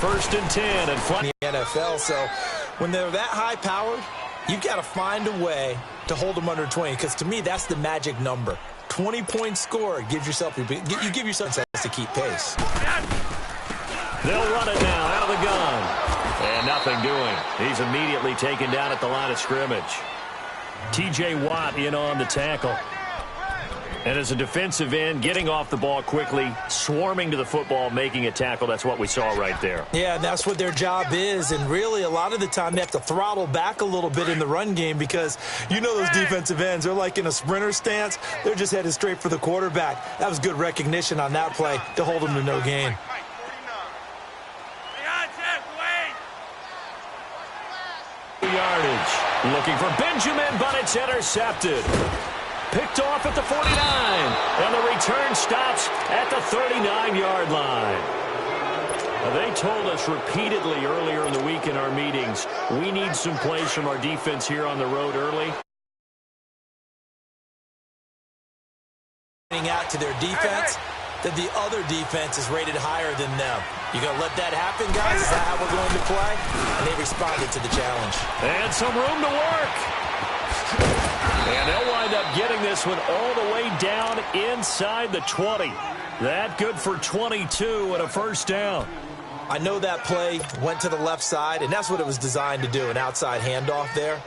First and 10. And in the NFL, so when they're that high-powered, you've got to find a way to hold them under 20, because to me, that's the magic number. 20-point score gives yourself, you give yourself a chance to keep pace. They'll run it now out of the gun. And nothing doing. He's immediately taken down at the line of scrimmage. T.J. Watt in on the tackle. And as a defensive end, getting off the ball quickly, swarming to the football, making a tackle. That's what we saw right there. Yeah, that's what their job is. And really, a lot of the time, they have to throttle back a little bit in the run game, because you know those defensive ends, they're like in a sprinter stance. They're just headed straight for the quarterback. That was good recognition on that play to hold them to no gain. Yardage. Looking for Benjamin, but it's intercepted. Picked off at the 49, and the return stops at the 39-yard line. Now, they told us repeatedly earlier in the week in our meetings, we need some plays from our defense here on the road early. Out to their defense, that the other defense is rated higher than them. You going to let that happen, guys? Is that how we're going to play? And they responded to the challenge. And some room to work. And they'll wind up getting this one all the way down inside the 20. That good for 22 and a first down. I know that play went to the left side, and that's what it was designed to do, an outside handoff there.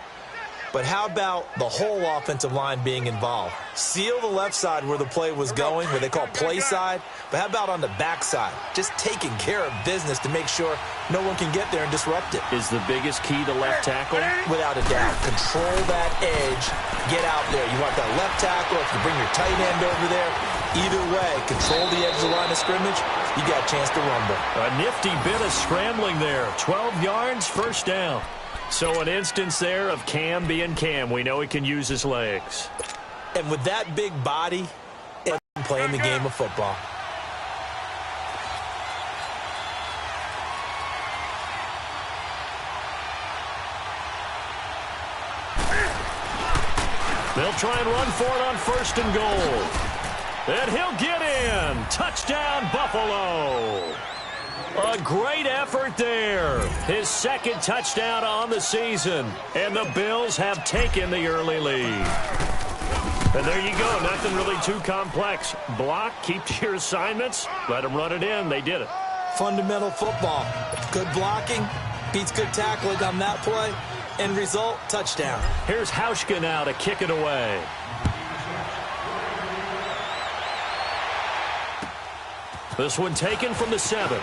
But how about the whole offensive line being involved? Seal the left side where the play was going, where they call play side. But how about on the back side? Just taking care of business to make sure no one can get there and disrupt it. Is the biggest key to left tackle? Without a doubt. Control that edge. Get out there. You want that left tackle. If you bring your tight end over there, either way, control the edge of the line of scrimmage, you got a chance to rumble. A nifty bit of scrambling there. 12 yards, first down. So an instance there of Cam being Cam. We know he can use his legs. And with that big body, playing the game of football. They'll try and run for it on first and goal. And he'll get in. Touchdown, Buffalo. A great effort there. His second touchdown on the season. And the Bills have taken the early lead. And there you go. Nothing really too complex. Block, keep to your assignments. Let them run it in. They did it. Fundamental football. Good blocking beats good tackling on that play. End result, touchdown. Here's Hauschka now to kick it away. This one taken from the 7.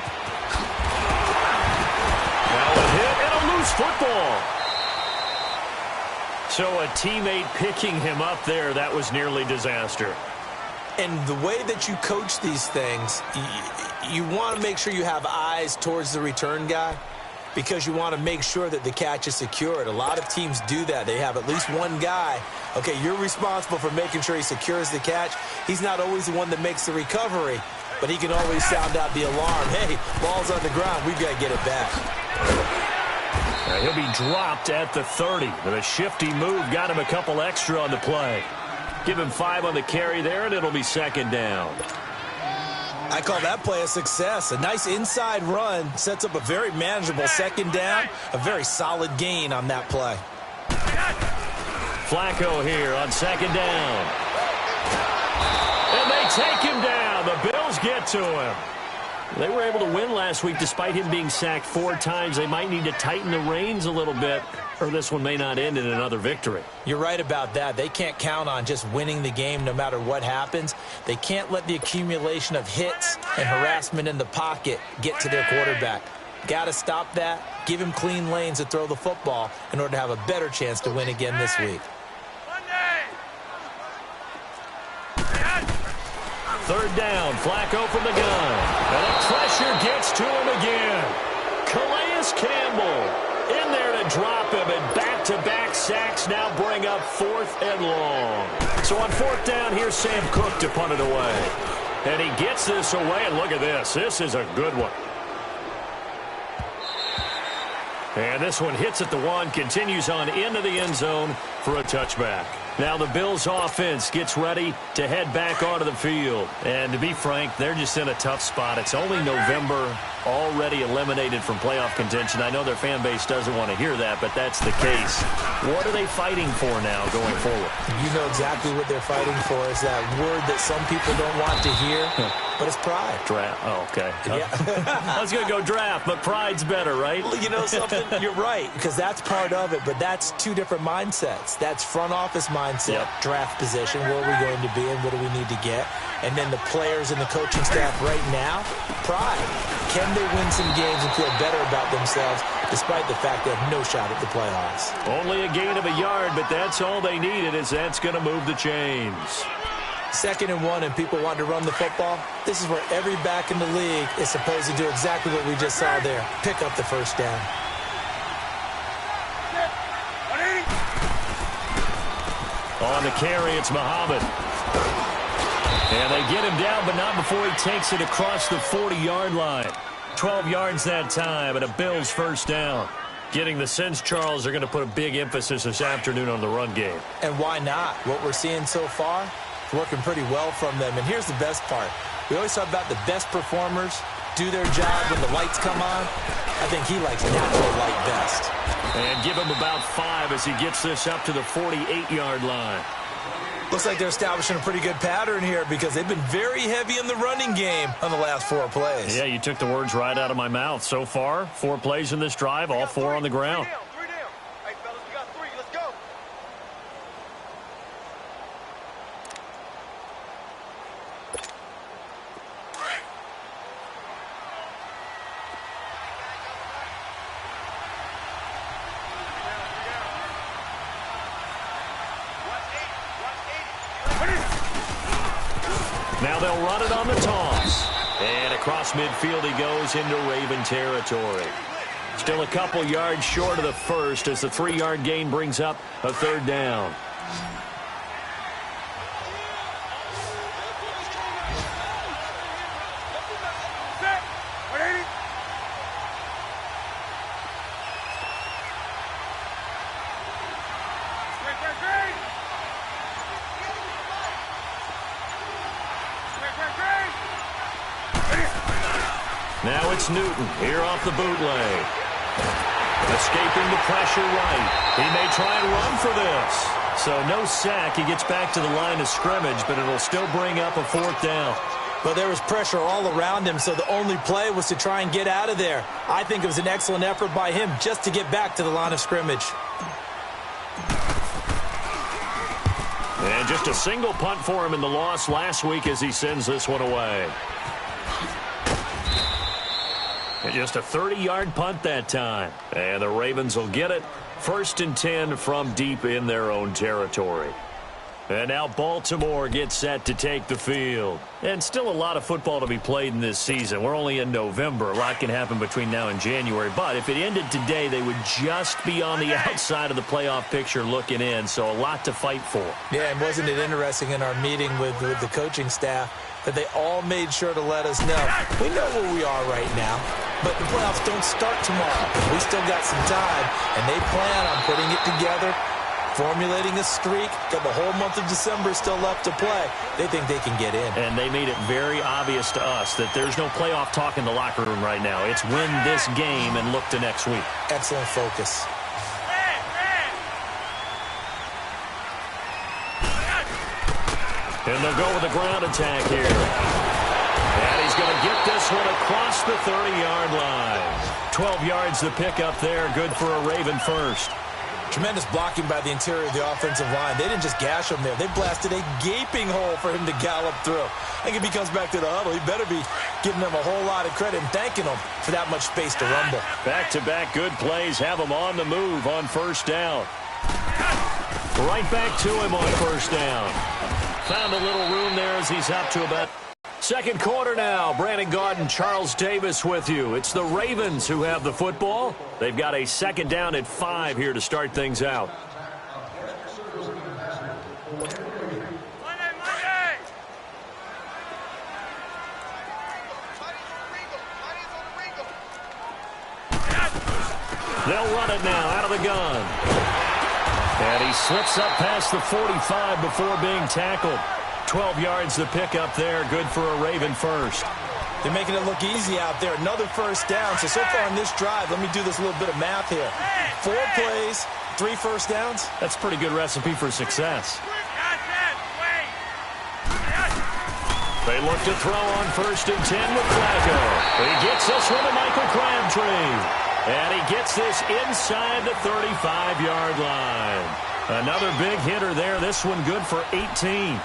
Now a hit and a loose football. So a teammate picking him up there, that was nearly disaster. And the way that you coach these things, you want to make sure you have eyes towards the return guy, because you want to make sure that the catch is secured. A lot of teams do that. They have at least one guy. Okay, you're responsible for making sure he secures the catch. He's not always the one that makes the recovery, but he can always sound out the alarm. Hey, ball's on the ground. We've got to get it back. He'll be dropped at the 30. But a shifty move got him a couple extra on the play. Give him 5 on the carry there, and it'll be second down. I call that play a success. A nice inside run sets up a very manageable second down. A very solid gain on that play. Flacco here on second down. And they take him down. The Bills get to him. They were able to win last week despite him being sacked 4 times. They might need to tighten the reins a little bit, or this one may not end in another victory. You're right about that. They can't count on just winning the game no matter what happens. They can't let the accumulation of hits and harassment in the pocket get to their quarterback. Got to stop that. Give him clean lanes to throw the football in order to have a better chance to win again this week. Third down, Flacco from the gun. And the pressure gets to him again. Calais Campbell in there to drop him, and back-to-back sacks now bring up 4th and long. So on 4th down, here's Sam Cook to punt it away. And he gets this away, and look at this. This is a good one. And this one hits at the 1, continues on into the end zone for a touchback. Now the Bills offense gets ready to head back onto the field. And to be frank, they're just in a tough spot. It's only November, already eliminated from playoff contention. I know their fan base doesn't want to hear that, but that's the case. What are they fighting for now going forward? You know exactly what they're fighting for. Is that word that some people don't want to hear, but it's pride. Draft. Oh, okay. Yeah. I was going to go draft, but pride's better, right? Well, you know something? You're right, because that's part of it, but that's two different mindsets. That's front office mindset, draft position, where are we going to be and what do we need to get? And then the players and the coaching staff right now, pride. Can they win some games and feel better about themselves despite the fact they have no shot at the playoffs? Only a gain of a yard, but that's all they needed, as that's going to move the chains. 2nd and 1, and people want to run the football. This is where every back in the league is supposed to do exactly what we just saw there. Pick up the first down. On the carry, it's Muhammad. And they get him down, but not before he takes it across the 40-yard line. 12 yards that time, and a Bills first down. Getting the sense, Charles, are going to put a big emphasis this afternoon on the run game. And why not? What we're seeing so far is working pretty well from them. And here's the best part. We always talk about the best performers do their job when the lights come on. I think he likes natural light best. And give him about 5 as he gets this up to the 48-yard line. Looks like they're establishing a pretty good pattern here because they've been very heavy in the running game on the last 4 plays. Yeah, you took the words right out of my mouth. So far, 4 plays in this drive, all 4 on the ground. Now they'll run it on the toss. And across midfield he goes into Raven territory. Still a couple yards short of the first as the 3-yard gain brings up a 3rd down. Now it's Newton here off the bootleg. Escaping the pressure right. He may try and run for this. So no sack. He gets back to the line of scrimmage, but it'll still bring up a 4th down. But there was pressure all around him, so the only play was to try and get out of there. I think it was an excellent effort by him just to get back to the line of scrimmage. And just a single punt for him in the loss last week as he sends this one away. And just a 30-yard punt that time. And the Ravens will get it. 1st and 10 from deep in their own territory. And now Baltimore gets set to take the field. And still a lot of football to be played in this season. We're only in November. A lot can happen between now and January. But if it ended today, they would just be on the outside of the playoff picture looking in. So a lot to fight for. Yeah, and wasn't it interesting in our meeting with the coaching staff that they all made sure to let us know. We know where we are right now, but the playoffs don't start tomorrow. We still got some time, and they plan on putting it together, formulating a streak. Got the whole month of December still left to play. They think they can get in. And they made it very obvious to us that there's no playoff talk in the locker room right now. It's win this game and look to next week. Excellent focus. And they'll go with a ground attack here. And he's going to get this one across the 30-yard line. 12 yards to pick up there. Good for a Raven first. Tremendous blocking by the interior of the offensive line. They didn't just gash him there. They blasted a gaping hole for him to gallop through. I think if he comes back to the huddle, he better be giving them a whole lot of credit and thanking them for that much space to rumble. Back-to-back good plays have him on the move on 1st down. Right back to him on 1st down. Found a little room there as he's up to about 2nd quarter now. Brandon Gaudin, Charles Davis with you. It's the Ravens who have the football. They've got a 2nd down at 5 here to start things out. They'll run it now out of the gun. And he slips up past the 45 before being tackled. 12 yards to pick up there. Good for a Raven first. They're making it look easy out there. Another first down. So far on this drive, let me do this little bit of math here. 4 plays, 3 first downs. That's a pretty good recipe for success. They look to throw on 1st and 10 with Flacco. He gets this one to Michael Crabtree. And he gets this inside the 35-yard line. Another big hitter there. This one good for 18.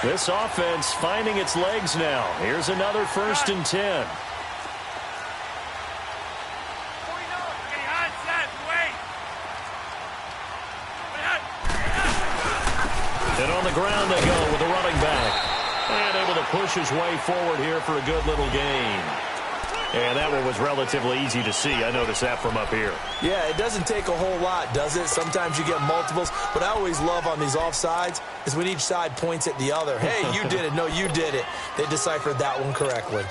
This offense finding its legs now. Here's another 1st and 10. And on the ground they go with the running back. And able to push his way forward here for a good little gain. And that one was relatively easy to see. I noticed that from up here. Yeah, it doesn't take a whole lot, does it? Sometimes you get multiples. What I always love on these offsides is when each side points at the other. Hey, you did it. No, you did it. They deciphered that one correctly.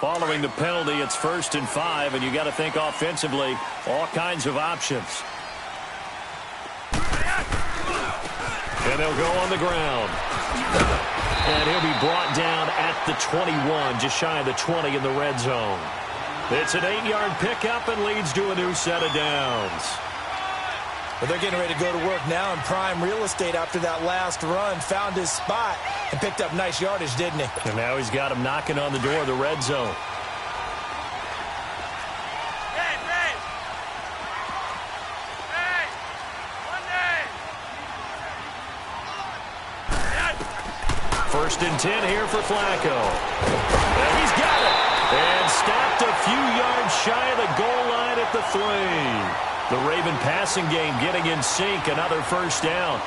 Following the penalty, it's 1st and 5, and you got to think offensively, all kinds of options. And they'll go on the ground. And he'll be brought down at the 21, just shy of the 20 in the red zone. It's an 8-yard pickup and leads to a new set of downs. Well, they're getting ready to go to work now in prime real estate after that last run. Found his spot and picked up nice yardage, didn't he? And now he's got him knocking on the door of the red zone. First and 10 here for Flacco. And he's got it. And stopped a few yards shy of the goal line at the 3. The Raven passing game getting in sync. Another first down.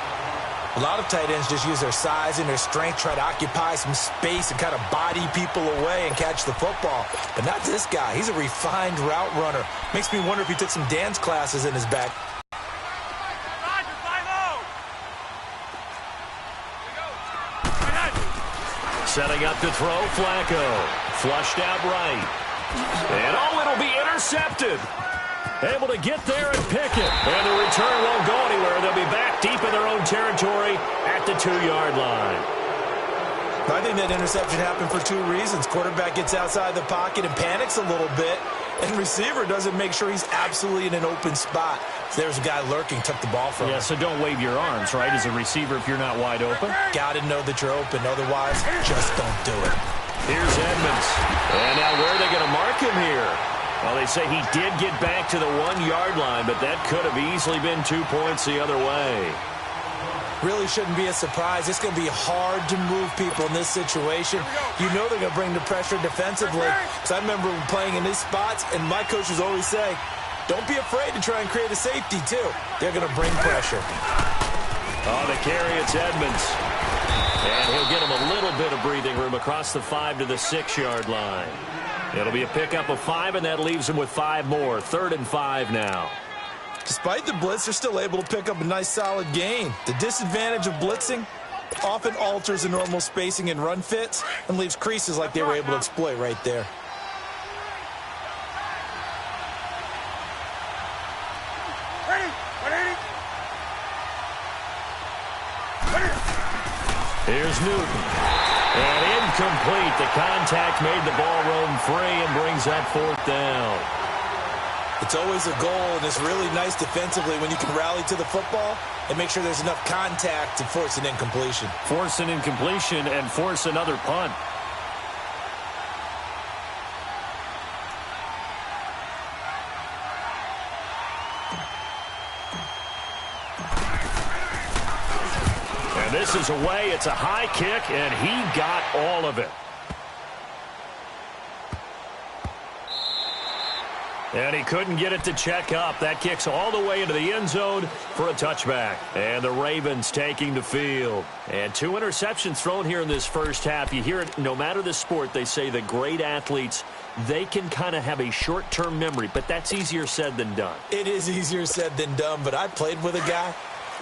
A lot of tight ends just use their size and their strength, try to occupy some space and kind of body people away and catch the football. But not this guy. He's a refined route runner. Makes me wonder if he took some dance classes in his back. Setting up to throw, Flacco. Flushed out right. And it'll be intercepted. Able to get there and pick it. And the return won't go anywhere. They'll be back deep in their own territory at the 2-yard line. I think that interception happened for 2 reasons. Quarterback gets outside the pocket and panics a little bit. And receiver doesn't make sure he's absolutely in an open spot. So there's a guy lurking, took the ball from him. Yeah, so don't wave your arms, right, as a receiver if you're not wide open. Got to know that you're open. Otherwise, just don't do it. Here's Edmonds. And now where are they going to mark him here? Well, they say he did get back to the 1-yard line, but that could have easily been 2 points the other way. Really shouldn't be a surprise. It's going to be hard to move people in this situation. You know they're going to bring the pressure defensively. Because I remember playing in these spots, and my coaches always say, don't be afraid to try and create a safety, too. They're going to bring pressure. On the carry, it's Edmonds. And he'll get him a little bit of breathing room across the 5 to the 6-yard line. It'll be a pickup of 5, and that leaves him with 5 more. 3rd and 5 now. Despite the blitz, they're still able to pick up a nice, solid gain. The disadvantage of blitzing often alters the normal spacing and run fits and leaves creases like they were able to exploit right there. Here's Newton. And incomplete. The contact made the ball roam free and brings that 4th down. It's always a goal, and it's really nice defensively when you can rally to the football and make sure there's enough contact to force an incompletion. Force an incompletion and force another punt. And this is away. It's a high kick, and he got all of it. And he couldn't get it to check up. That kicks all the way into the end zone for a touchback. And the Ravens taking the field. And 2 interceptions thrown here in this first half. You hear it, no matter the sport, they say the great athletes, they can kind of have a short-term memory, but that's easier said than done. It is easier said than done, but I played with a guy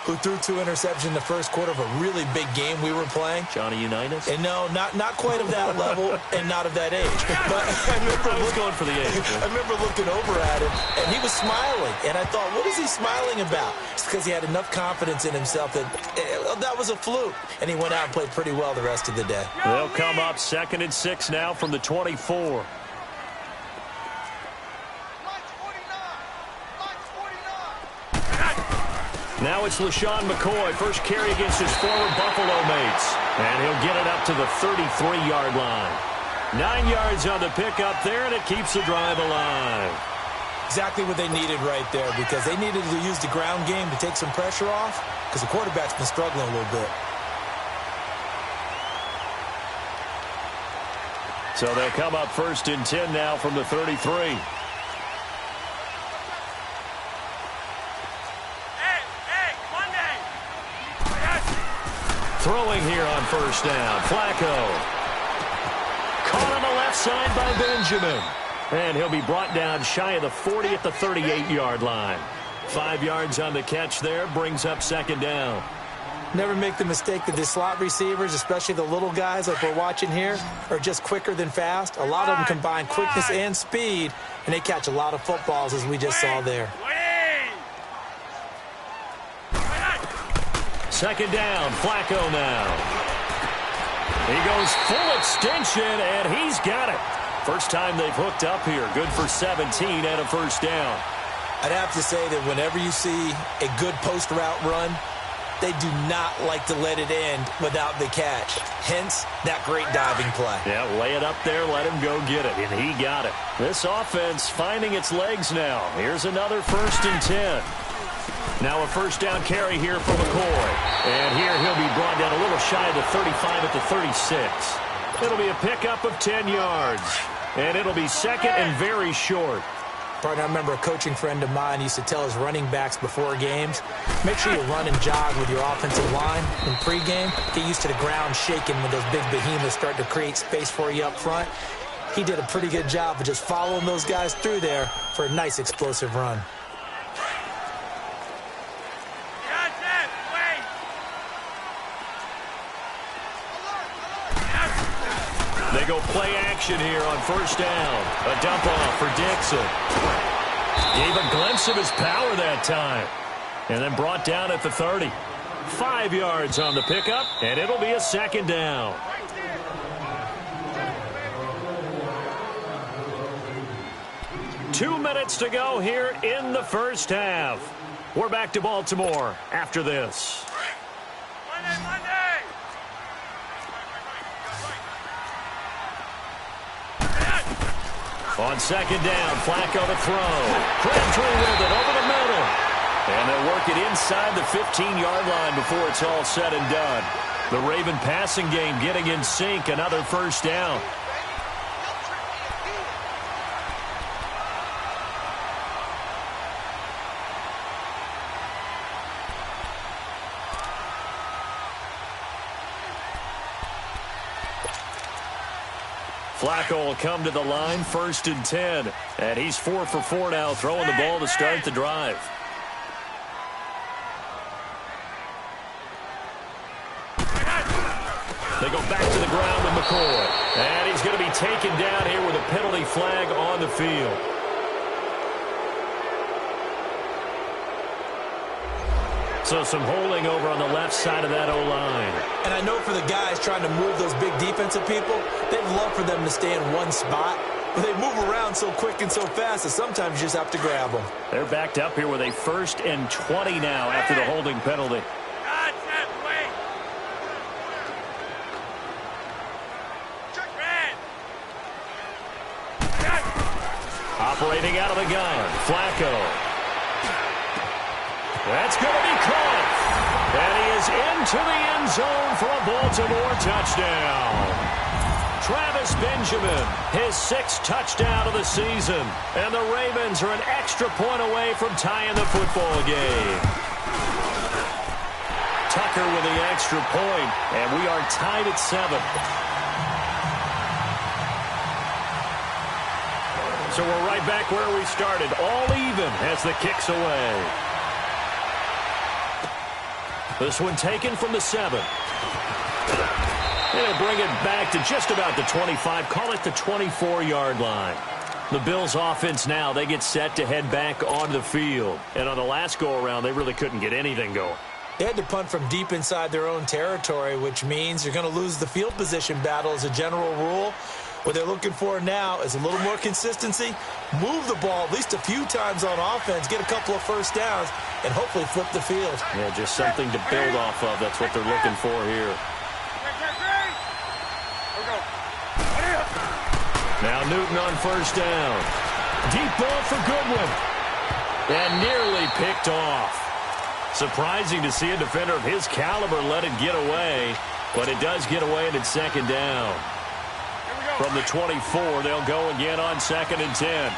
who threw 2 interceptions in the first quarter of a really big game we were playing. Johnny Unitas? And no, not quite of that level and not of that age. But I was going for the age. I remember looking over at him, and he was smiling. And I thought, what is he smiling about? It's because he had enough confidence in himself that that was a fluke. And he went out and played pretty well the rest of the day. They'll come up 2nd and 6 now from the 24. Now it's LaShawn McCoy, first carry against his former Buffalo mates. And he'll get it up to the 33-yard line. 9 yards on the pickup there, and it keeps the drive alive. Exactly what they needed right there, because they needed to use the ground game to take some pressure off, because the quarterback's been struggling a little bit. So they'll come up 1st and 10 now from the 33. Throwing here on 1st down. Flacco. Caught on the left side by Benjamin. And he'll be brought down shy of the 40 at the 38-yard line. 5 yards on the catch there. Brings up 2nd down. Never make the mistake that the slot receivers, especially the little guys like we're watching here, are just quicker than fast. A lot of them combine quickness and speed, and they catch a lot of footballs, as we just saw there. 2nd down, Flacco now. He goes full extension, and he's got it. First time they've hooked up here. Good for 17 and a 1st down. I'd have to say that whenever you see a good post route run, they do not like to let it end without the catch. Hence, that great diving play. Yeah, lay it up there, let him go get it, and he got it. This offense finding its legs now. Here's another 1st and 10. Now a 1st down carry here for McCoy. And here he'll be brought down a little shy of the 35 at the 36. It'll be a pickup of 10 yards. And it'll be 2nd and very short. Partner, I remember a coaching friend of mine used to tell his running backs before games, make sure you run and jog with your offensive line in pregame. Get used to the ground shaking when those big behemoths start to create space for you up front. He did a pretty good job of just following those guys through there for a nice explosive run. They go play action here on 1st down. A dump off for Dixon. Gave a glimpse of his power that time. And then brought down at the 30. 5 yards on the pickup, and it'll be a 2nd down. Two minutes to go here in the 1st half. We're back to Baltimore after this. On 2nd down, Flacco to throw. Crabtree with it over the middle. And they'll work it inside the 15-yard line before it's all said and done. The Raven passing game getting in sync. Another 1st down. Flacco will come to the line, 1st and 10. And he's 4 for 4 now, throwing the ball to start the drive. They go back to the ground with McCoy. And he's going to be taken down here with a penalty flag on the field. So some holding over on the left side of that O-line. And I know for the guys trying to move those big defensive people, they'd love for them to stay in one spot. But they move around so quick and so fast that sometimes you just have to grab them. They're backed up here with a 1st and 20 now after the holding penalty. Operating out of the gun, Flacco. That's going to be caught. And he is into the end zone for a Baltimore touchdown. Travis Benjamin, his 6th touchdown of the season. And the Ravens are an extra point away from tying the football game. Tucker with the extra point, and we are tied at 7. So we're right back where we started, all even as the kick's away. This one taken from the 7. And bring it back to just about the 25. Call it the 24-yard line. The Bills offense now, they get set to head back onto the field. And on the last go-around, they really couldn't get anything going. They had to punt from deep inside their own territory, which means you're going to lose the field position battle as a general rule. What they're looking for now is a little more consistency, move the ball at least a few times on offense, get a couple of first downs, and hopefully flip the field. Yeah, just something to build off of. That's what they're looking for here. Now Newton on first down. Deep ball for Goodwin. And nearly picked off. Surprising to see a defender of his caliber let it get away, but it does get away and it's second down. From the 24, they'll go again on 2nd and 10.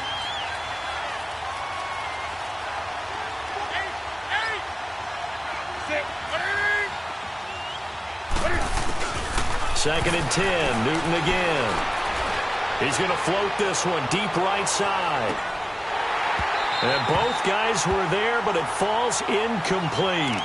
Second and 10, Newton again. He's going to float this one deep right side. And both guys were there, but it falls incomplete.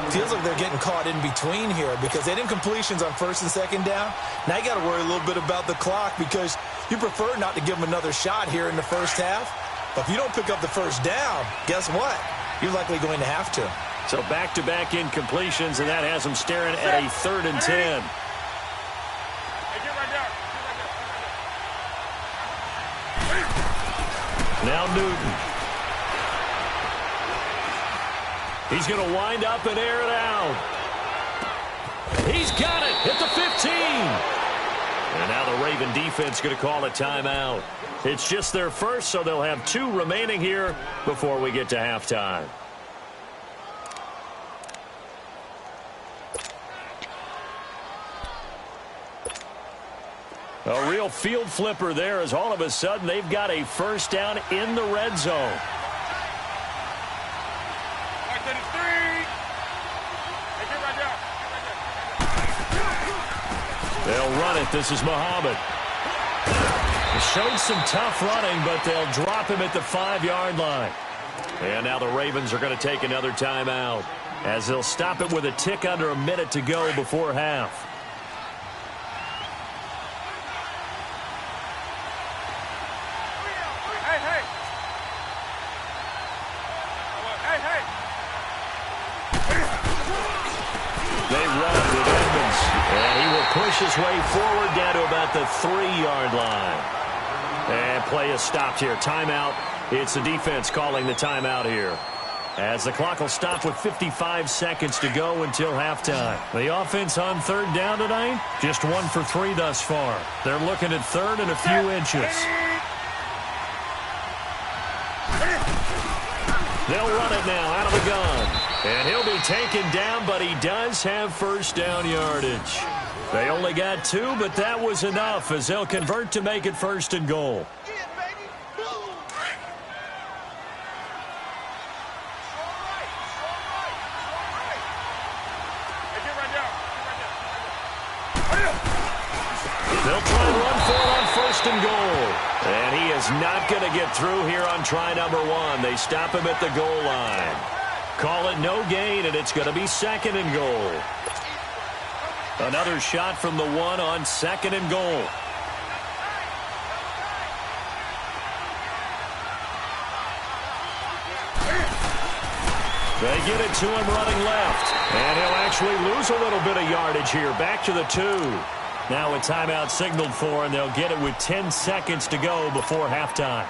Feels like they're getting caught in between here because they didn't completions on 1st and 2nd down. Now you got to worry a little bit about the clock because you prefer not to give them another shot here in the first half. But if you don't pick up the first down, guess what? You're likely going to have to. So back-to-back incompletions, and that has them staring at a 3rd and 10. Now Newton. He's going to wind up and air it out. He's got it at the 15. And now the Raven defense going to call a timeout. It's just their first, so they'll have 2 remaining here before we get to halftime. A real field flipper there as all of a sudden they've got a first down in the red zone. They'll run it. This is Muhammad. Showed some tough running, but they'll drop him at the 5-yard line. And now the Ravens are going to take another timeout as they'll stop it with a tick under a minute to go before half. Push his way forward down to about the 3-yard line. And play is stopped here. Timeout. It's the defense calling the timeout here. As the clock will stop with 55 seconds to go until halftime. The offense on 3rd down tonight, just 1 for 3 thus far. They're looking at 3rd and a few inches. They'll run it now out of the gun. And he'll be taken down, but he does have first down yardage. They only got 2, but that was enough as they'll convert to make it 1st and goal. They'll try and run for it on 1st and goal. And he is not going to get through here on try number 1. They stop him at the goal line. Call it no gain, and it's going to be 2nd and goal. Another shot from the 1 on 2nd and goal. They get it to him running left. And he'll actually lose a little bit of yardage here. Back to the 2. Now a timeout signaled for, and they'll get it with 10 seconds to go before halftime.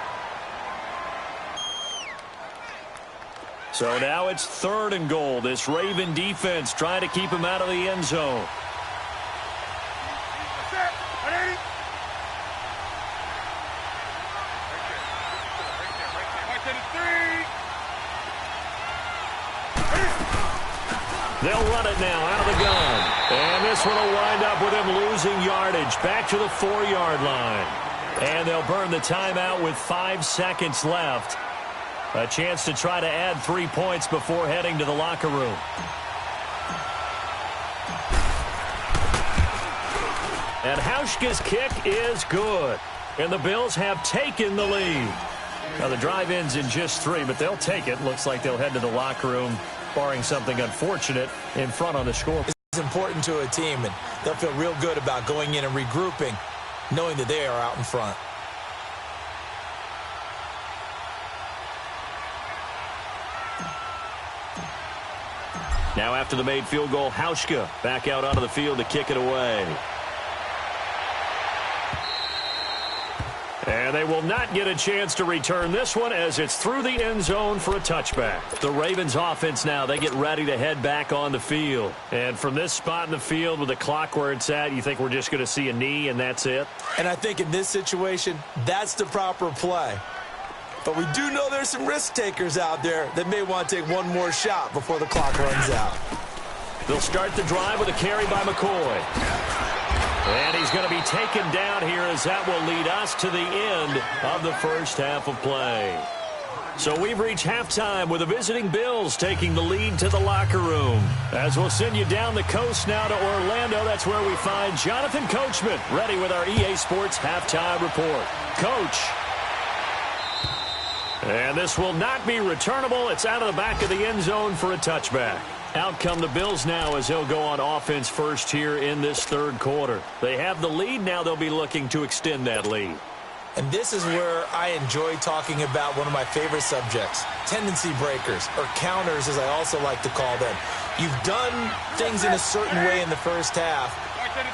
So now it's 3rd and goal. This Raven defense trying to keep him out of the end zone. They'll run it now out of the gun. And this one will wind up with him losing yardage back to the 4-yard line. And they'll burn the timeout with 5 seconds left. A chance to try to add 3 points before heading to the locker room. And Hauschka's kick is good. And the Bills have taken the lead. Now the drive ends in just 3, but they'll take it. Looks like they'll head to the locker room barring something unfortunate in front on the score. It's important to a team, and they'll feel real good about going in and regrouping, knowing that they are out in front. Now after the made field goal, Hauschka back out onto the field to kick it away. And they will not get a chance to return this one as it's through the end zone for a touchback. The Ravens offense now, they get ready to head back on the field. And from this spot in the field with the clock where it's at, you think we're just going to see a knee and that's it? And I think in this situation, that's the proper play. But we do know there's some risk takers out there that may want to take one more shot before the clock runs out. They'll start the drive with a carry by McCoy. And he's going to be taken down here as that will lead us to the end of the first half of play. So we've reached halftime with the visiting Bills taking the lead to the locker room. As we'll send you down the coast now to Orlando, that's where we find Jonathan Coachman ready with our EA Sports halftime report. Coach. And this will not be returnable. It's out of the back of the end zone for a touchback. Out come the Bills now as they'll go on offense first here in this third quarter. They have the lead. Now they'll be looking to extend that lead. And this is where I enjoy talking about one of my favorite subjects, tendency breakers, or counters as I also like to call them. You've done things in a certain way in the first half,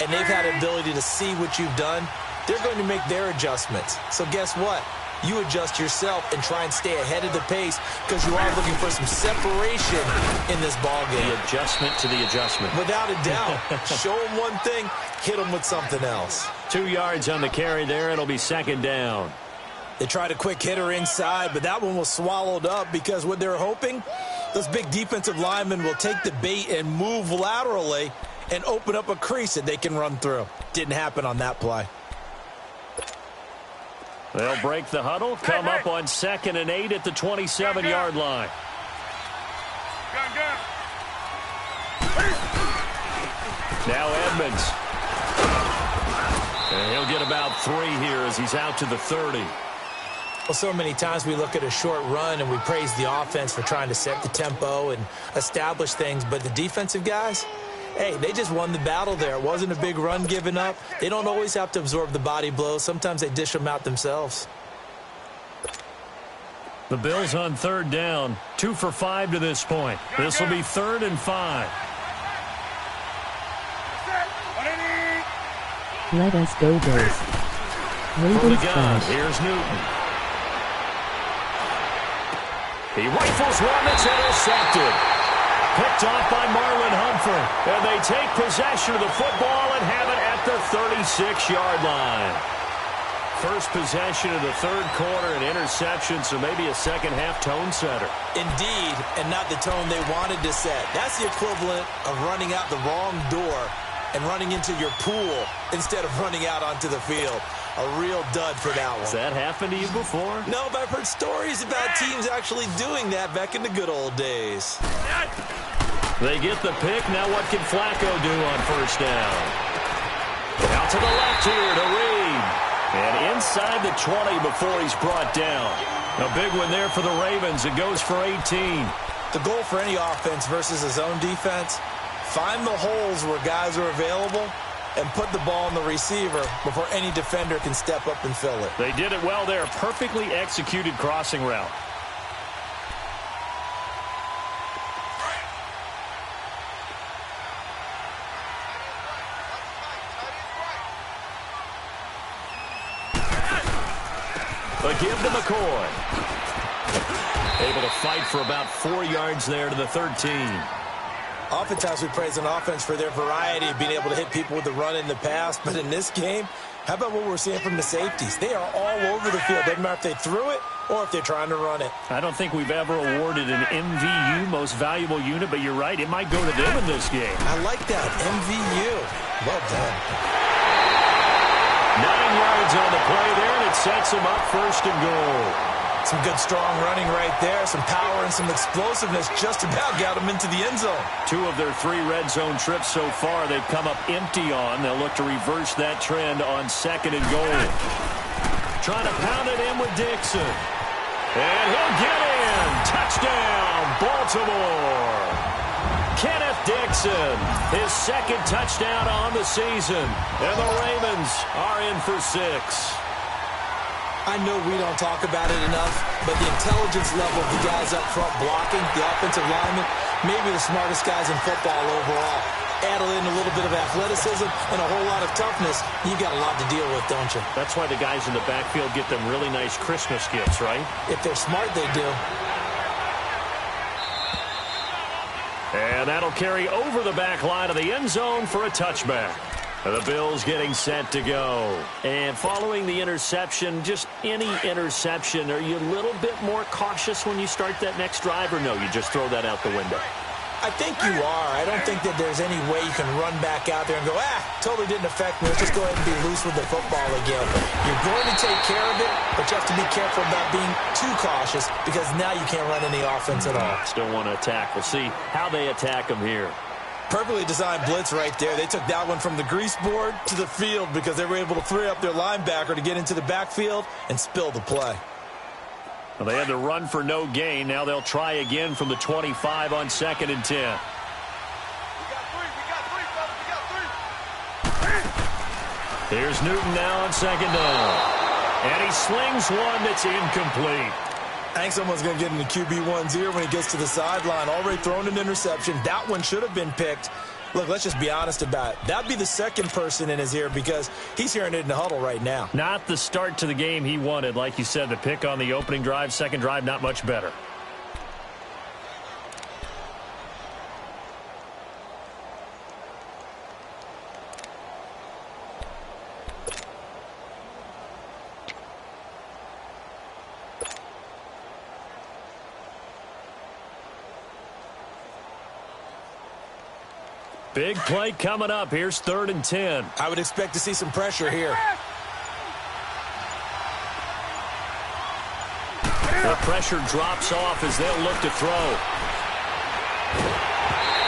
and they've had the ability to see what you've done. They're going to make their adjustments. So guess what? You adjust yourself and try and stay ahead of the pace because you are looking for some separation in this ballgame. The adjustment to the adjustment. Without a doubt. Show them one thing, hit them with something else. 2 yards on the carry there. It'll be second down. They tried a quick hitter inside, but that one was swallowed up because what they're hoping, those big defensive linemen will take the bait and move laterally and open up a crease that they can run through. Didn't happen on that play. They'll break the huddle, come up on 2nd and 8 at the 27-yard line. Now Edmonds. And he'll get about 3 here as he's out to the 30. Well, so many times we look at a short run and we praise the offense for trying to set the tempo and establish things, but the defensive guys, hey, they just won the battle there. It wasn't a big run given up. They don't always have to absorb the body blows. Sometimes they dish them out themselves. The Bills on third down, 2 for 5 to this point. This will be 3rd and 5. Let us go Bills. For the gun, here's Newton. He rifles one that's intercepted. Picked off by Marlon Humphrey. And they take possession of the football and have it at the 36-yard line. First possession of the third quarter, an interception, so maybe a second-half tone setter. Indeed, and not the tone they wanted to set. That's the equivalent of running out the wrong door and running into your pool instead of running out onto the field. A real dud for that one. Has that happened to you before? No, but I've heard stories about teams actually doing that back in the good old days. They get the pick. Now what can Flacco do on first down? Out to the left here to Reed. And inside the 20 before he's brought down. A big one there for the Ravens. It goes for 18. The goal for any offense versus a zone defense, find the holes where guys are available and put the ball in the receiver before any defender can step up and fill it. They did it well there. Perfectly executed crossing route. A give to McCoy. Able to fight for about 4 yards there to the 13. Oftentimes we praise an offense for their variety of being able to hit people with the run in the past, but in this game, how about what we're seeing from the safeties? They are all over the field. Doesn't matter if they threw it or if they're trying to run it. I don't think we've ever awarded an MVU, most valuable unit, but you're right, it might go to them in this game. I like that, MVU. Well done. 9 yards on the play there, and it sets them up 1st and goal. Some good, strong running right there. Some power and some explosiveness just about got them into the end zone. 2 of their 3 red zone trips so far they've come up empty on. They'll look to reverse that trend on 2nd and goal. Trying to pound it in with Dixon. And he'll get in. Touchdown, Baltimore. Kenneth Dixon, his second touchdown on the season. And the Ravens are in for 6. I know we don't talk about it enough, but the intelligence level of the guys up front blocking, the offensive linemen, maybe the smartest guys in football overall. Add in a little bit of athleticism and a whole lot of toughness, you got a lot to deal with, don't you? That's why the guys in the backfield get them really nice Christmas gifts, right? If they're smart, they do. And that'll carry over the back line of the end zone for a touchback. The Bills getting set to go. And following the interception, just any interception, are you a little bit more cautious when you start that next drive, or no, you just throw that out the window? I think you are. I don't think that there's any way you can run back out there and go, totally didn't affect me. Let's just go ahead and be loose with the football again. You're going to take care of it, but you have to be careful about being too cautious because now you can't run any offense at all. Still want to attack. We'll see how they attack them here. Perfectly designed blitz right there. They took that one from the grease board to the field because they were able to free up their linebacker to get into the backfield and spill the play. Well, they had to run for no gain. Now they'll try again from the 25 on 2nd and 10. Here's Newton now on 2nd down. And he slings one that's incomplete. I think someone's going to get in the QB1's ear when he gets to the sideline. Already thrown an interception. That one should have been picked. Look, let's just be honest about it. That'd be the second person in his ear because he's hearing it in the huddle right now. Not the start to the game he wanted. Like you said, the pick on the opening drive, second drive, not much better. Big play coming up. Here's 3rd and 10. I would expect to see some pressure here. The pressure drops off as they'll look to throw.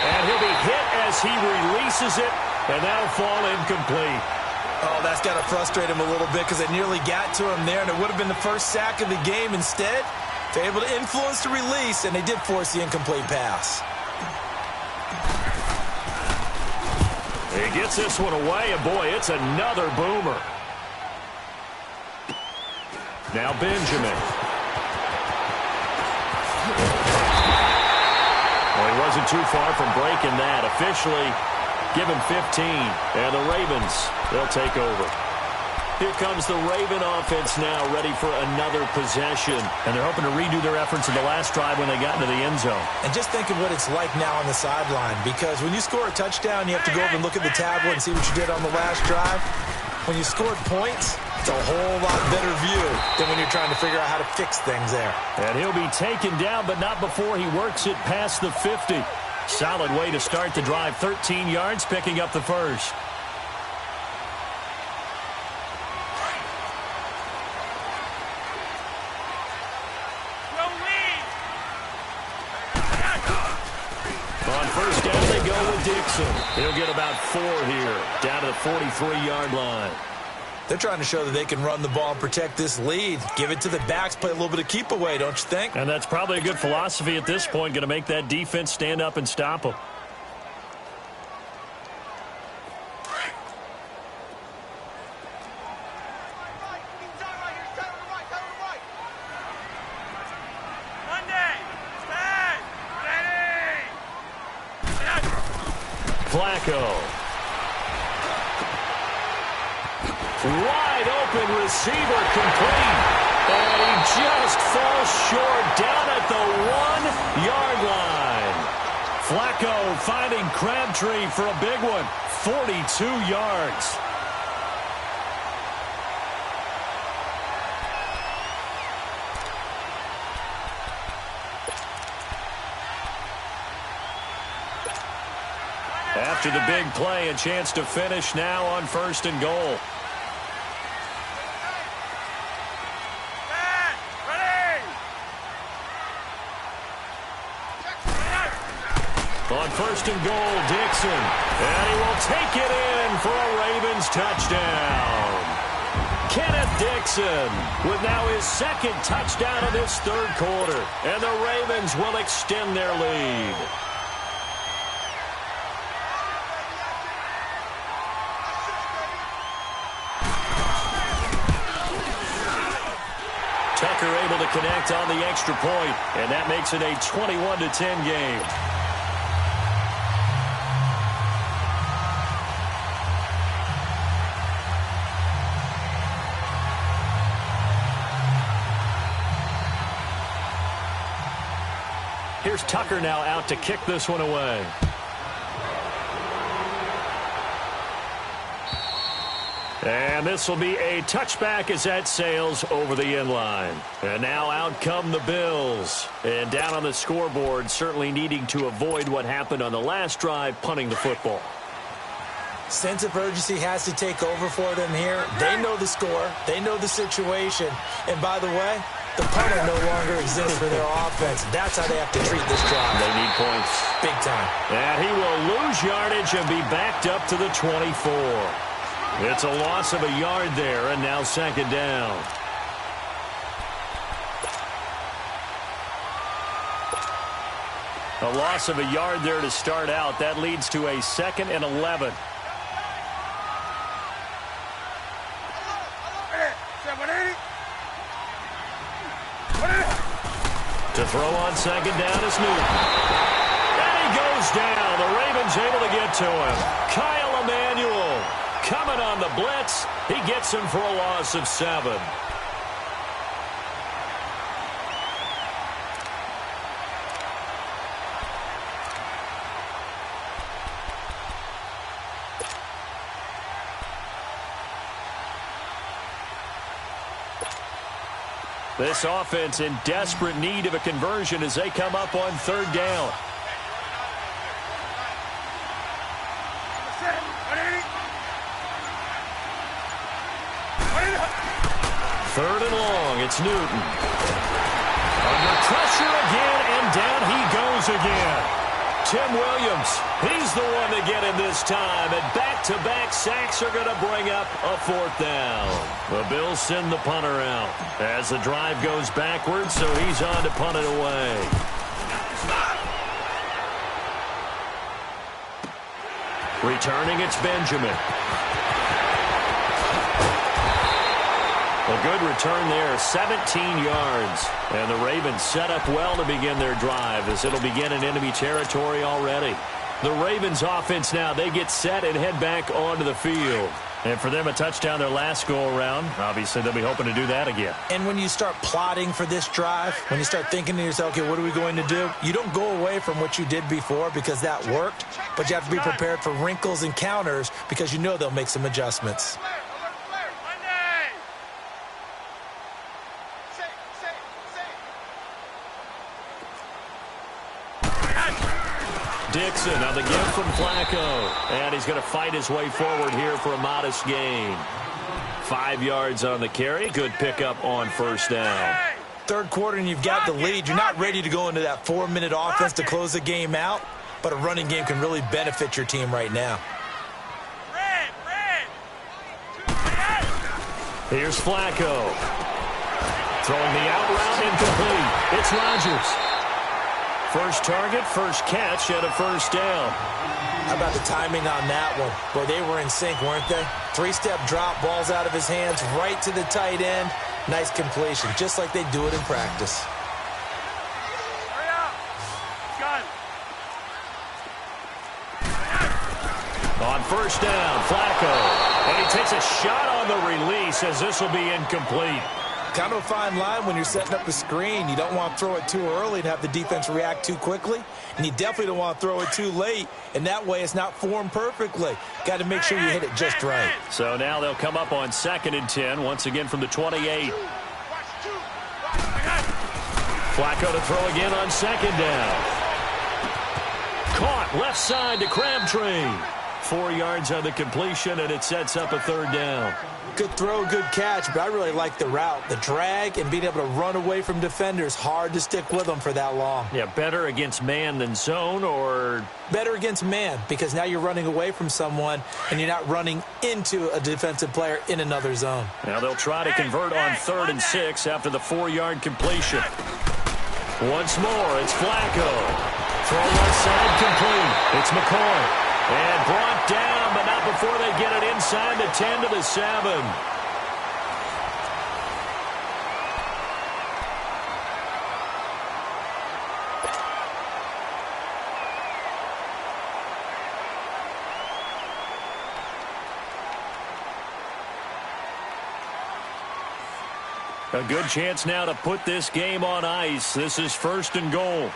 And he'll be hit as he releases it, and that'll fall incomplete. Oh, that's got to frustrate him a little bit because it nearly got to him there, and it would have been the first sack of the game. Instead, they're able to influence the release, and they did force the incomplete pass. He gets this one away, and boy, it's another boomer. Now Benjamin. Well, he wasn't too far from breaking that. Officially, give him 15. And the Ravens, they'll take over. Here comes the Raven offense now, ready for another possession. And they're hoping to redo their efforts in the last drive when they got into the end zone. And just think of what it's like now on the sideline, because when you score a touchdown, you have to go over and look at the tablet and see what you did on the last drive. When you scored points, it's a whole lot better view than when you're trying to figure out how to fix things there. And he'll be taken down, but not before he works it past the 50. Solid way to start the drive. 13 yards, picking up the first. On first down, they go with Dixon. He'll get about 4 here, down to the 43-yard line. They're trying to show that they can run the ball and protect this lead. Give it to the backs, play a little bit of keep away, don't you think? And that's probably a good philosophy at this point, going to make that defense stand up and stop them. Flacco. Wide open receiver complete. And he just falls short down at the 1-yard line. Flacco finding Crabtree for a big one. 42 yards. After the big play, a chance to finish now on 1st and goal. On 1st and goal, Dixon. And he will take it in for a Ravens touchdown. Kenneth Dixon with now his second touchdown of this third quarter. And the Ravens will extend their lead. Tucker able to connect on the extra point, and that makes it a 21-10 game. Here's Tucker now out to kick this one away. And this will be a touchback as that sails over the end line. And now out come the Bills. And down on the scoreboard, certainly needing to avoid what happened on the last drive, punting the football. Sense of urgency has to take over for them here. They know the score. They know the situation. And by the way, the punter no longer exists for their offense. That's how they have to treat this drive. They need points. Big time. And he will lose yardage and be backed up to the 24. It's a loss of a yard there, and now second down. A loss of a yard there to start out. That leads to a 2nd and 11. To throw on second down is Newton. And he goes down. The Ravens able to get to him. Kyle Emanuel coming on the blitz. He gets him for a loss of 7. This offense in desperate need of a conversion as they come up on third down. Third and long, it's Newton. Under pressure again, and down he goes again. Tim Williams, he's the one to get him this time, and back-to-back sacks are going to bring up a 4th down. The Bills send the punter out as the drive goes backwards, so he's on to punt it away. Returning, it's Benjamin. A good return there, 17 yards. And the Ravens set up well to begin their drive as it'll begin in enemy territory already. The Ravens offense now, they get set and head back onto the field. And for them, a touchdown their last go-around. Obviously, they'll be hoping to do that again. And when you start plotting for this drive, when you start thinking to yourself, okay, what are we going to do? You don't go away from what you did before because that worked, but you have to be prepared for wrinkles and counters because you know they'll make some adjustments. Dixon on the give from Flacco. And he's going to fight his way forward here for a modest gain. 5 yards on the carry. Good pickup on first down. Third quarter and you've got the lead. You're not ready to go into that 4-minute offense to close the game out, but a running game can really benefit your team right now. Here's Flacco. Throwing the out route incomplete. It's Rodgers. First target, first catch, and a first down. How about the timing on that one? Boy, they were in sync, weren't they? 3-step drop, balls out of his hands, right to the tight end. Nice completion, just like they do it in practice. Hurry up. Got it. On first down, Flacco. And he takes a shot on the release as this will be incomplete. Kind of a fine line when you're setting up the screen. You don't want to throw it too early and have the defense react too quickly. And you definitely don't want to throw it too late. And that way it's not formed perfectly. Got to make sure you hit it just right. So now they'll come up on 2nd and 10, once again from the 28. Flacco to throw again on second down. Caught left side to Crabtree. 4 yards on the completion, and it sets up a 3rd down. Good throw, good catch, but I really like the route. The drag and being able to run away from defenders, hard to stick with them for that long. Yeah, better against man than zone, or? Better against man, because now you're running away from someone and you're not running into a defensive player in another zone. Now they'll try to convert on 3rd and 6 after the 4-yard completion. Once more, it's Flacco. Throw left side complete. It's McCoy. And brought down, but not before they get it inside the 10 to the 7. A good chance now to put this game on ice. This is 1st and goal.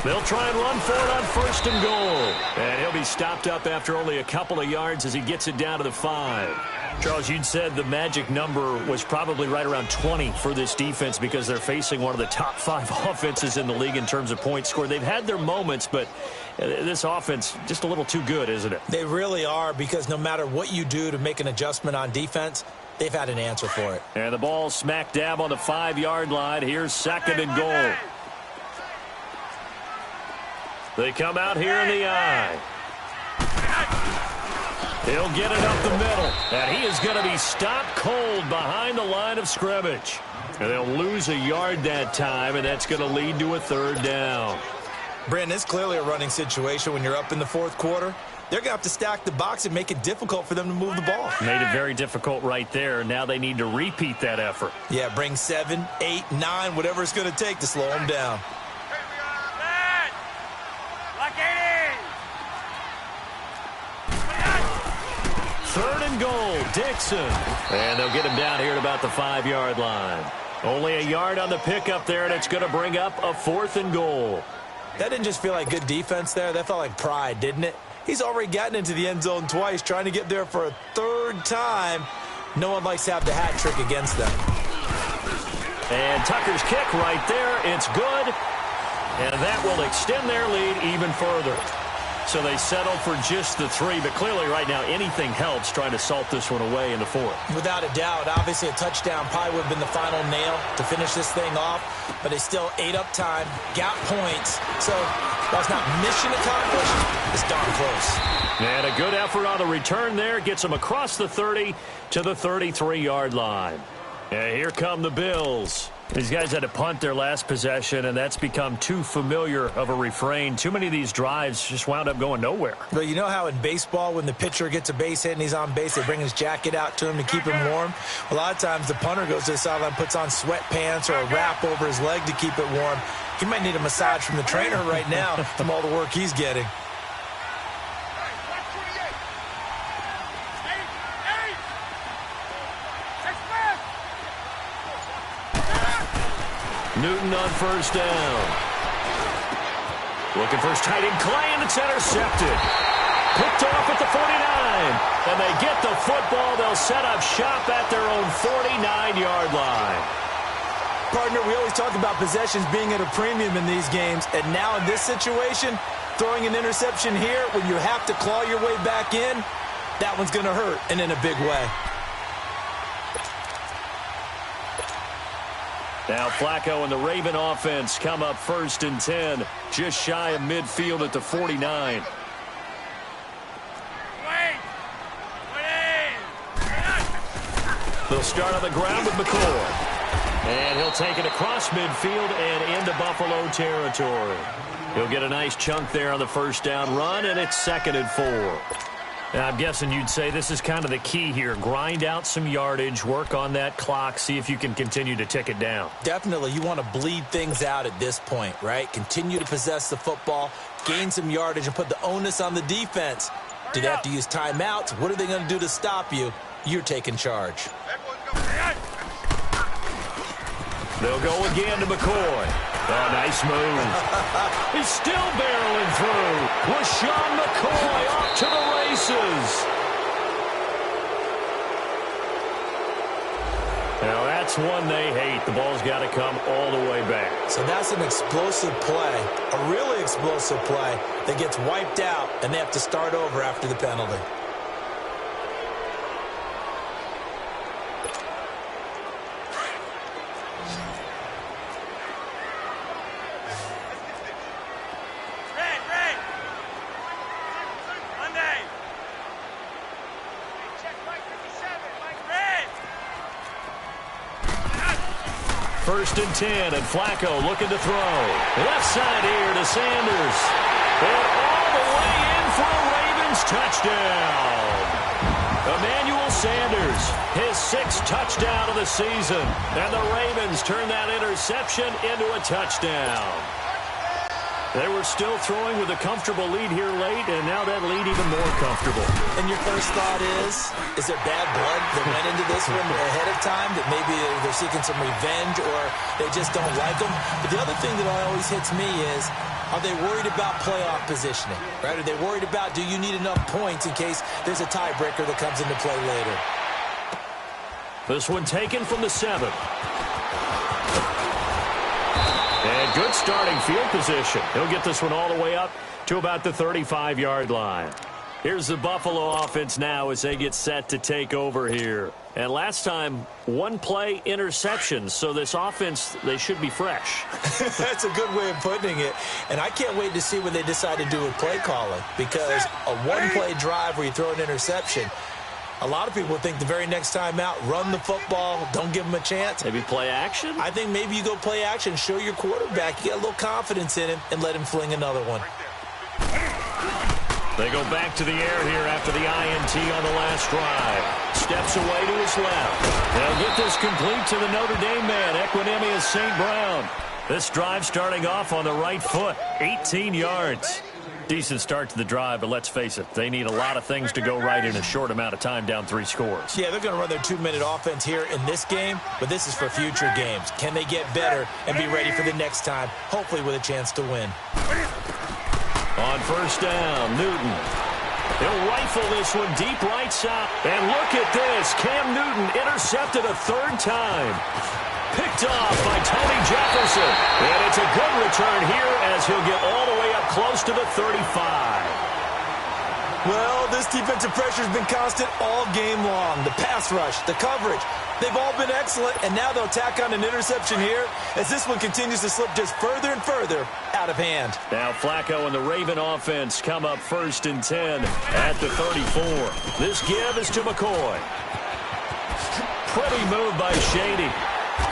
They'll try and run for it on 1st and goal. And he'll be stopped up after only a couple of yards as he gets it down to the 5. Charles, you'd said the magic number was probably right around 20 for this defense because they're facing one of the top 5 offenses in the league in terms of points scored. They've had their moments, but this offense just a little too good, isn't it? They really are, because no matter what you do to make an adjustment on defense, they've had an answer for it. And the ball smack dab on the 5-yard line. Here's 2nd and goal. They come out here in the eye. He'll get it up the middle. And he is going to be stopped cold behind the line of scrimmage. And they'll lose a yard that time, and that's going to lead to a 3rd down. Brandon, it's clearly a running situation when you're up in the 4th quarter. They're going to have to stack the box and make it difficult for them to move the ball. Made it very difficult right there. Now they need to repeat that effort. Yeah, bring 7, 8, 9, whatever it's going to take to slow them down. 3rd and goal, Dixon. And they'll get him down here at about the 5-yard line. Only a yard on the pickup there, and it's going to bring up a 4th and goal. That didn't just feel like good defense there. That felt like pride, didn't it? He's already gotten into the end zone twice, trying to get there for a 3rd time. No one likes to have the hat trick against them. And Tucker's kick right there. It's good. And that will extend their lead even further. So they settled for just the 3, but clearly right now anything helps trying to salt this one away in the 4th. Without a doubt, obviously a touchdown probably would have been the final nail to finish this thing off, but they still ate up time, got points, so that's not mission accomplished, it's darn close. And a good effort on the return there, gets them across the 30 to the 33-yard line. And here come the Bills. These guys had to punt their last possession, and that's become too familiar of a refrain. Too many of these drives just wound up going nowhere. But you know how in baseball, when the pitcher gets a base hit and he's on base, they bring his jacket out to him to keep him warm? A lot of times the punter goes to the sideline, puts on sweatpants or a wrap over his leg to keep it warm. He might need a massage from the trainer right now from all the work he's getting. Newton on 1st down. Looking for his tight end, Clay, and it's intercepted. Picked off at the 49. And they get the football. They'll set up shop at their own 49-yard line. Partner, we always talk about possessions being at a premium in these games. And now in this situation, throwing an interception here when you have to claw your way back in, that one's going to hurt, and in a big way. Now Flacco and the Raven offense come up 1st and 10, just shy of midfield at the 49. They'll start on the ground with McCoy. And he'll take it across midfield and into Buffalo territory. He'll get a nice chunk there on the 1st down run, and it's 2nd and 4. Now, I'm guessing you'd say this is kind of the key here. Grind out some yardage, work on that clock, see if you can continue to tick it down. Definitely. You want to bleed things out at this point, right? Continue to possess the football, gain some yardage, and put the onus on the defense. Do they have to use timeouts? What are they going to do to stop you? You're taking charge. They'll go again to McCoy. Oh, nice move. He's still barreling through. LaShawn McCoy off to the races. Now That's one they hate. The ball's got to come all the way back. So that's an explosive play, a really explosive play that gets wiped out, and they have to start over after the penalty. First and 10, and Flacco looking to throw. Left side here to Sanders. And all the way in for a Ravens touchdown. Emmanuel Sanders, his 6th touchdown of the season. And the Ravens turn that interception into a touchdown. They were still throwing with a comfortable lead here late, and now that lead even more comfortable. And your first thought is there bad blood that went into this one ahead of time, that maybe they're seeking some revenge or they just don't like them? But the other thing that always hits me is, are they worried about playoff positioning? Right? Are they worried about, do you need enough points in case there's a tiebreaker that comes into play later? This one taken from the 7. And good starting field position. He'll get this one all the way up to about the 35-yard line. Here's the Buffalo offense now as they get set to take over here. And last time, one play interceptions, so this offense, they should be fresh. That's a good way of putting it. And I can't wait to see what they decide to do with play calling, because a one-play drive where you throw an interception, a lot of people think the very next time out, run the football, don't give them a chance. Maybe play action? I think maybe you go play action, show your quarterback, you get a little confidence in him, and let him fling another one. They go back to the air here after the INT on the last drive. Steps away to his left. They'll get this complete to the Notre Dame man, Equinemius St. Brown. This drive starting off on the right foot, 18 yards. Decent start to the drive, but let's face it, they need a lot of things to go right in a short amount of time, down 3 scores. Yeah, they're going to run their 2-minute offense here in this game, but this is for future games. Can they get better and be ready for the next time, hopefully with a chance to win? On first down, Newton. He'll rifle this one deep right side. And look at this. Cam Newton intercepted a 3rd time. Picked off by Tony Jefferson. And it's a good return here as he'll get all the way up close to the 35. Well, this defensive pressure has been constant all game long. The pass rush, the coverage, they've all been excellent, and now they'll tack on an interception here as this one continues to slip just further and further out of hand. Now Flacco and the Raven offense come up first and 10 at the 34. This give is to McCoy. Pretty move by Shady.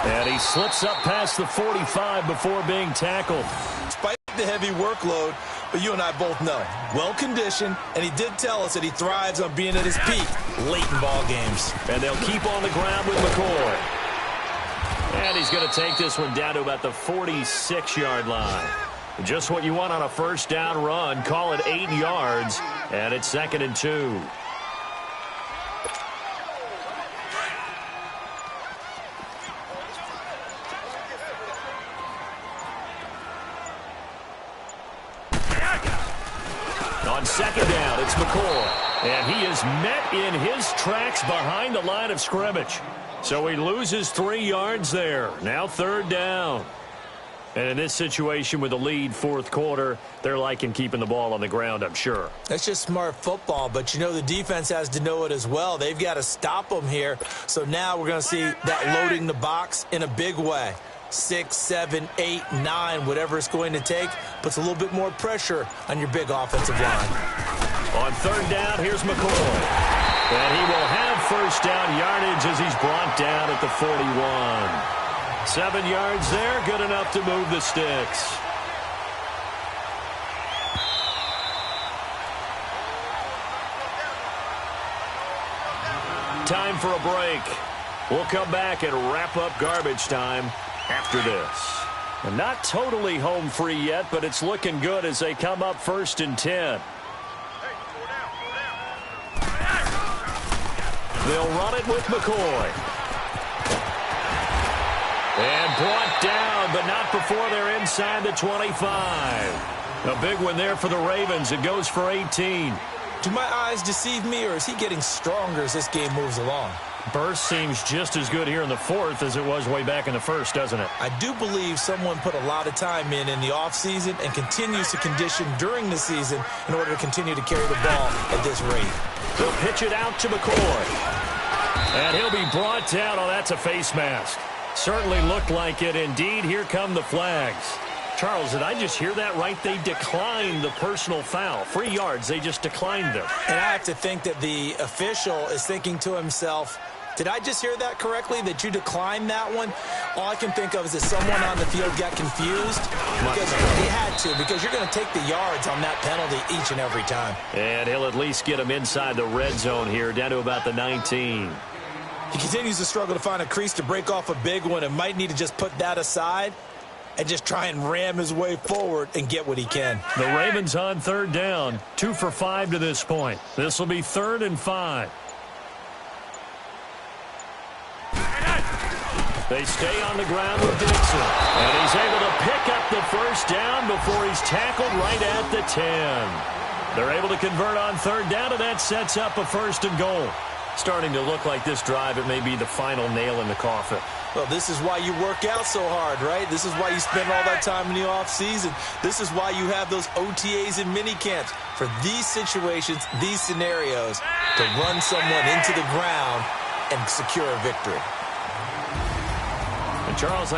And he slips up past the 45 before being tackled. Despite the heavy workload, but you and I both know, well-conditioned, and he did tell us that he thrives on being at his peak late in ball games. And they'll keep on the ground with McCoy. And he's going to take this one down to about the 46-yard line. Just what you want on a first down run. Call it 8 yards, and it's 2nd and 2. On 2nd down, it's McCoy. And he is met in his tracks behind the line of scrimmage. So he loses 3 yards there. Now 3rd down. And in this situation with the lead 4th quarter, they're liking keeping the ball on the ground, I'm sure. That's just smart football, but you know the defense has to know it as well. They've got to stop them here. So now we're going to see that loading the box in a big way. 6, 7, 8, 9, whatever it's going to take, puts a little bit more pressure on your big offensive line. On 3rd down, here's McCoy. And he will have first down yardage as he's brought down at the 41. 7 yards there, good enough to move the sticks. Time for a break. We'll come back and wrap up garbage time after this. And not totally home free yet, but it's looking good as they come up 1st and 10. They'll run it with McCoy. And brought down, but not before they're inside the 25. A big one there for the Ravens. It goes for 18. Do my eyes deceive me, or is he getting stronger as this game moves along? Burst seems just as good here in the fourth as it was way back in the first, doesn't it? I do believe someone put a lot of time in the offseason and continues to condition during the season in order to continue to carry the ball at this rate. He'll pitch it out to McCoy. And he'll be brought down. Oh, that's a face mask. Certainly looked like it. Indeed, here come the flags. Charles, did I just hear that right? They declined the personal foul. 3 yards, they just declined them. And I have to think that the official is thinking to himself, did I just hear that correctly, that you declined that one? All I can think of is that someone on the field got confused. Because he had to, because you're going to take the yards on that penalty each and every time. And he'll at least get him inside the red zone here, down to about the 19. He continues to struggle to find a crease to break off a big one and might need to just put that aside and just try and ram his way forward and get what he can. The Ravens on third down, 2 for 5 to this point. This will be 3rd and 5. They stay on the ground with Dixon. And he's able to pick up the first down before he's tackled right at the 10. They're able to convert on third down, and that sets up a 1st and goal. Starting to look like this drive, it may be the final nail in the coffin. Well, this is why you work out so hard, right? This is why you spend all that time in the offseason. This is why you have those OTAs and mini camps for these situations, these scenarios, to run someone into the ground and secure a victory. And Charles,